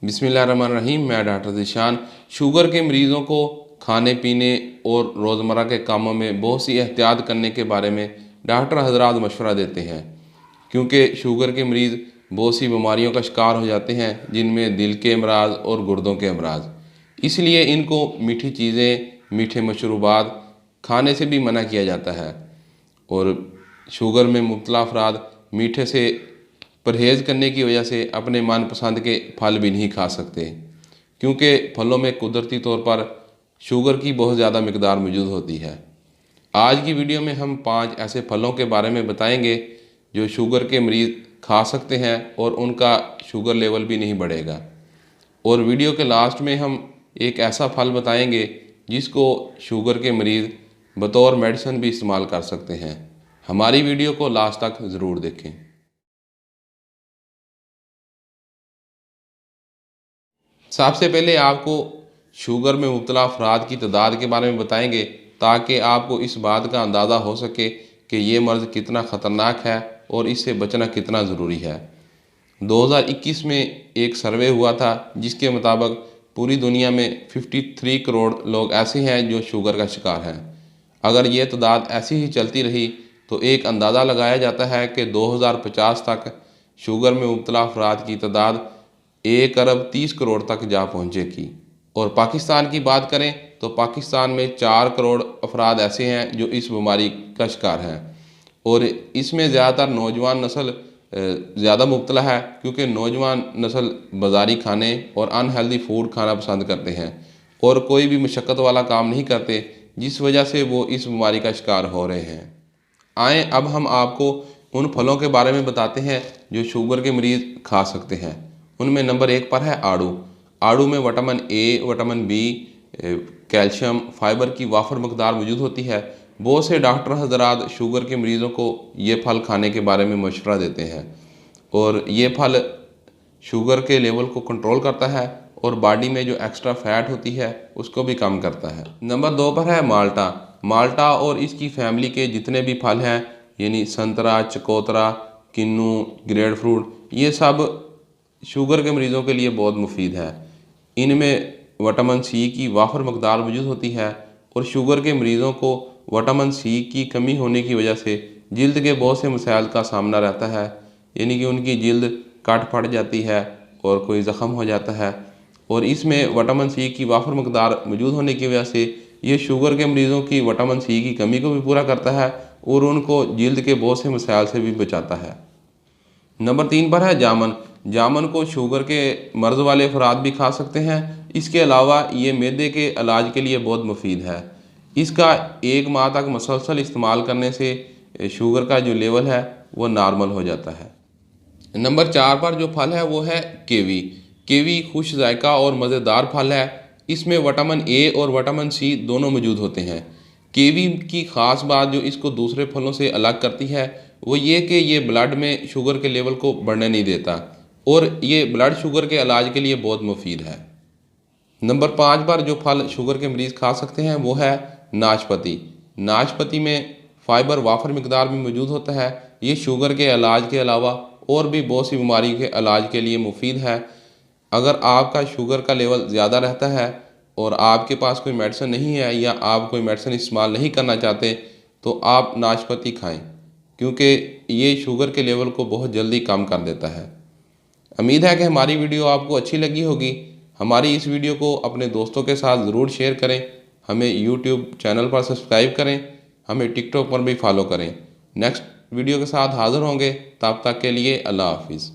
बिस्मिल्लाहिर्रहमानिर्रहीम। मैं doctor Zeeshan sugar के मरीज़ों को खाने पीने और रोज़मर्रा के कामों में बहुत सी एहतियात करने के बारे में डॉक्टर हजरात मशवरा देते हैं, क्योंकि शुगर के मरीज़ बहुत सी बीमारियों का शिकार हो जाते हैं, जिनमें दिल के अमराज और गुर्दों के अमराज। इसलिए इनको मीठी चीज़ें, मीठे मशरूबात खाने से भी मना किया जाता है। और शुगर में मुब्तला अफराद मीठे से परहेज़ करने की वजह से अपने मनपसंद के फल भी नहीं खा सकते, क्योंकि फलों में कुदरती तौर पर शुगर की बहुत ज़्यादा मिकदार मौजूद होती है। आज की वीडियो में हम 5 ऐसे फलों के बारे में बताएंगे जो शुगर के मरीज़ खा सकते हैं और उनका शुगर लेवल भी नहीं बढ़ेगा। और वीडियो के लास्ट में हम एक ऐसा फल बताएंगे जिसको शुगर के मरीज़ बतौर मेडिसिन भी इस्तेमाल कर सकते हैं। हमारी वीडियो को लास्ट तक ज़रूर देखें। सबसे पहले आपको शुगर में मुब्तला अफराद की तादाद के बारे में बताएंगे, ताकि आपको इस बात का अंदाज़ा हो सके कि ये मर्ज़ कितना ख़तरनाक है और इससे बचना कितना ज़रूरी है। 2021 में एक सर्वे हुआ था, जिसके मुताबिक पूरी दुनिया में 53 करोड़ लोग ऐसे हैं जो शुगर का शिकार हैं। अगर ये तादाद ऐसी ही चलती रही तो एक अंदाज़ा लगाया जाता है कि 2050 तक शुगर में मुब्तला अफराद की तादाद 1 अरब 30 करोड़ तक जा पहुँचेगी। और पाकिस्तान की बात करें तो पाकिस्तान में 4 करोड़ अफराद ऐसे हैं जो इस बीमारी का शिकार हैं, और इसमें ज़्यादातर नौजवान नस्ल ज़्यादा मुब्तला है, क्योंकि नौजवान नस्ल बाज़ारी खाने और अनहेल्दी फूड खाना पसंद करते हैं और कोई भी मशक्क़त वाला काम नहीं करते, जिस वजह से वो इस बीमारी का शिकार हो रहे हैं। आए अब हम आपको उन फलों के बारे में बताते हैं जो शुगर के मरीज़ खा सकते हैं। उनमें नंबर 1 पर है आड़ू। आड़ू में vitamin A, vitamin B, calcium, fibre की वाफर मकदार मौजूद होती है। बहुत से डॉक्टर हजरात शुगर के मरीज़ों को ये फल खाने के बारे में मशवरा देते हैं, और ये फल शुगर के लेवल को कंट्रोल करता है और बॉडी में जो एक्स्ट्रा फैट होती है उसको भी कम करता है। नंबर 2 पर है माल्टा। माल्टा और इसकी फैमिली के जितने भी फल हैं, यानी संतरा, चकोतरा, किन्नू, ग्रेड फ्रूट, ये सब शुगर के मरीज़ों के लिए बहुत मुफीद है। इनमें विटामिन सी की वाफर मकदार मौजूद होती है, और शुगर के मरीज़ों को विटामिन सी की कमी होने की वजह से जिल्द के बहुत से मसाइल का सामना रहता है, यानी कि उनकी जिल्द कट फट जाती है और कोई ज़ख़म हो जाता है। और इसमें विटामिन सी की वाफर मकदार मौजूद होने की वजह से ये शुगर के मरीज़ों की विटामिन सी की कमी को भी पूरा करता है और उनको जिल्द के बहुत से मसाइल से भी बचाता है। नंबर 3 पर है जामुन। जामुन को शुगर के मर्ज़ वाले अफराद भी खा सकते हैं। इसके अलावा ये मैदे के इलाज के लिए बहुत मुफीद है। इसका 1 माह तक मुसलसल इस्तेमाल करने से शुगर का जो लेवल है वो नॉर्मल हो जाता है। नंबर 4 पर जो फल है वो है कीवी। कीवी खुश जायका और मज़ेदार फल है। इसमें विटामिन ए और विटामिन सी दोनों मौजूद होते हैं। कीवी की ख़ास बात जो इसको दूसरे फलों से अलग करती है वो ये कि ये ब्लड में शुगर के लेवल को बढ़ने नहीं देता, और ये ब्लड शुगर के इलाज के लिए बहुत मुफीद है। नंबर 5 पर जो फल शुगर के मरीज़ खा सकते हैं वो है नाशपाती। नाशपाती में फाइबर वाफर मकदार में मौजूद होता है। ये शुगर के इलाज के अलावा और भी बहुत सी बीमारी के इलाज के लिए मुफीद है। अगर आपका शुगर का लेवल ज़्यादा रहता है और आपके पास कोई मेडिसिन नहीं है या आप कोई मेडिसिन इस्तेमाल नहीं करना चाहते, तो आप नाशपाती खाएं, क्योंकि ये शुगर के लेवल को बहुत जल्दी कम कर देता है। उम्मीद है कि हमारी वीडियो आपको अच्छी लगी होगी। हमारी इस वीडियो को अपने दोस्तों के साथ ज़रूर शेयर करें। हमें यूट्यूब चैनल पर सब्सक्राइब करें। हमें टिकटॉक पर भी फॉलो करें। नेक्स्ट वीडियो के साथ हाज़िर होंगे। तब तक के लिए अल्लाह हाफिज़।